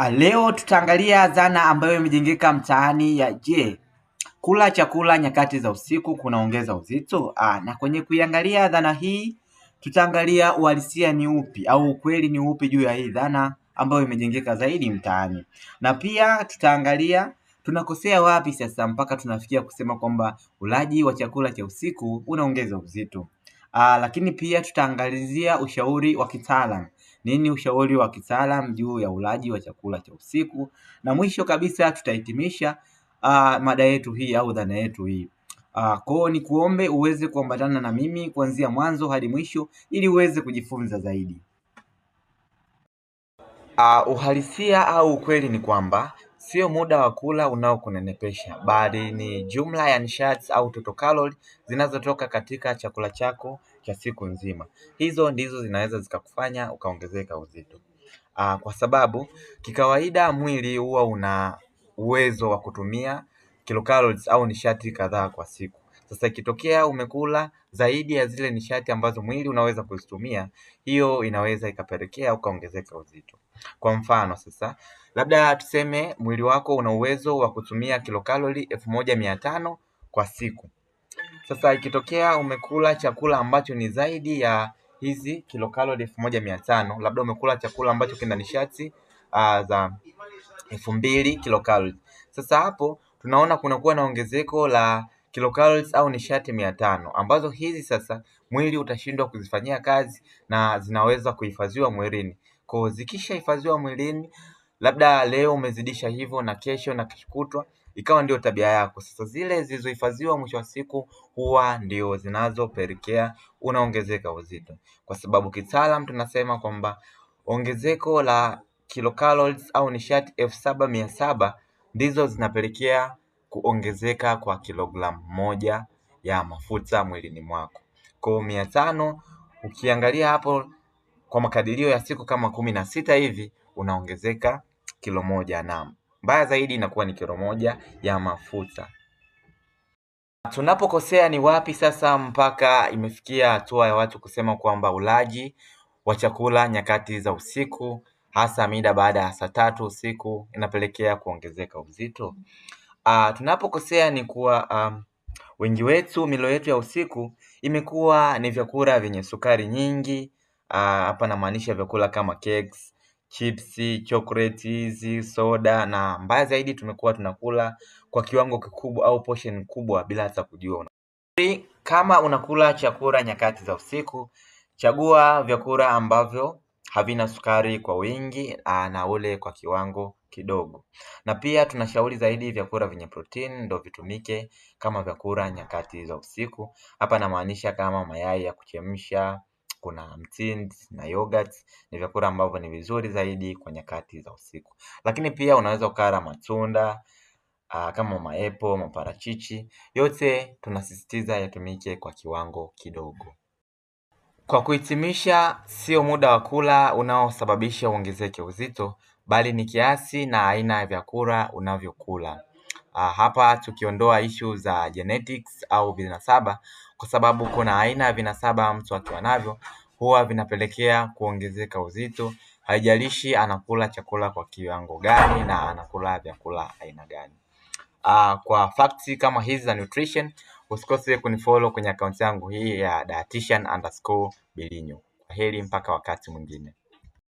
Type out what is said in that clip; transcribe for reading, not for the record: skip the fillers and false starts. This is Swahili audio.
Leo tutaangalia dhana ambayo imejengeka mtaani ya je, kula chakula nyakati za usiku kunaongeza uzito? Na kwenye kuiangalia dhana hii tutaangalia uhalisia ni upi au ukweli ni upi juu ya hii dhana ambayo imejengeka zaidi mtaani, na pia tutaangalia tunakosea wapi sasa mpaka tunafikia kusema kwamba ulaji wa chakula cha usiku unaongeza uzito. Lakini pia tutaangalizia ushauri wa kitaalamu. Nini ushauri wa kitaalamu juu ya ulaji wa chakula cha usiku, na mwisho kabisa tutahitimisha mada yetu hii au dhana yetu hii. Kwao ni kuombe uweze kuambatana na mimi kuanzia mwanzo hadi mwisho ili uweze kujifunza zaidi. Uhalisia au ukweli ni kwamba sio muda wa kula unaokunenepesha, bali ni jumla ya nishati au total calorie zinazotoka katika chakula chako cha siku nzima. Hizo ndizo zinaweza zikakufanya ukaongezeka uzito. Kwa sababu kikawaida mwili huwa una uwezo wa kutumia kilocalories au nishati kadhaa kwa siku. Sasa ikitokea umekula zaidi ya zile nishati ambazo mwili unaweza kuzitumia, hiyo inaweza ikapelekea ukaongezeka uzito. Kwa mfano sasa, labda tuseme mwili wako una uwezo wa kutumia kilokalori 1500 kwa siku. Sasa ikitokea umekula chakula ambacho ni zaidi ya hizi kilokalori 1500, labda umekula chakula ambacho kina nishati za 2000 kilokalori. Sasa hapo tunaona kunakuwa na ongezeko la kilocalories au nishati 500, ambazo hizi sasa mwili utashindwa kuzifanyia kazi na zinaweza kuhifadhiwa mwilini. Kwa zikishahifadhiwa mwilini, labda leo umezidisha hivyo na kesho na kesho kutwa ikawa ndio tabia yako. Sasa zile zilizohifadhiwa mwisho wa siku huwa ndio zinazopelekea unaongezeka uzito, kwa sababu kitaalam tunasema kwamba ongezeko la kilocalories au nishati 7700 ndizo zinapelekea kuongezeka kwa kilogramu moja ya mafuta mwilini mwako. Kwa 500 ukiangalia hapo kwa makadirio ya siku kama 16 hivi unaongezeka kilo moja, na mbaya zaidi inakuwa ni kilo moja ya mafuta. Tunapokosea ni wapi sasa mpaka imefikia hatua ya watu kusema kwamba ulaji wa chakula nyakati za usiku, hasa mida baada ya saa 3 usiku, inapelekea kuongezeka uzito? Tunapokosea ni kuwa wengi wetu milo yetu ya usiku imekuwa ni vyakula vyenye sukari nyingi. Hapa namaanisha vyakula kama cakes, chipsi, chocolate hizi, soda, na mbaya zaidi tumekuwa tunakula kwa kiwango kikubwa au portion kubwa bila hata kujua. Kama unakula chakula nyakati za usiku, chagua vyakula ambavyo havina sukari kwa wingi na ule kwa kiwango kidogo. Na pia tunashauri zaidi vyakula vyenye protein ndio vitumike kama vyakula nyakati za usiku. Hapa namaanisha kama mayai ya kuchemsha, kuna mtindi na yogurt, ni vyakula ambavyo ni vizuri zaidi kwa nyakati za usiku. Lakini pia unaweza ukala matunda kama maepo, maparachichi, yote tunasisitiza yatumike kwa kiwango kidogo. Kwa kuhitimisha, sio muda wa kula unaosababisha uongezeke uzito, bali ni kiasi na aina ya vyakula unavyokula. Hapa tukiondoa issue za genetics au vinasaba, kwa sababu kuna aina ya vinasaba mtu akiwa navyo huwa vinapelekea kuongezeka uzito, haijalishi anakula chakula kwa kiwango gani na anakula vyakula aina gani. Kwa facts kama hizi za nutrition, usikose kunifollow kwenye account yangu hii ya dietitian_Bilinyo. Heri mpaka wakati mwingine.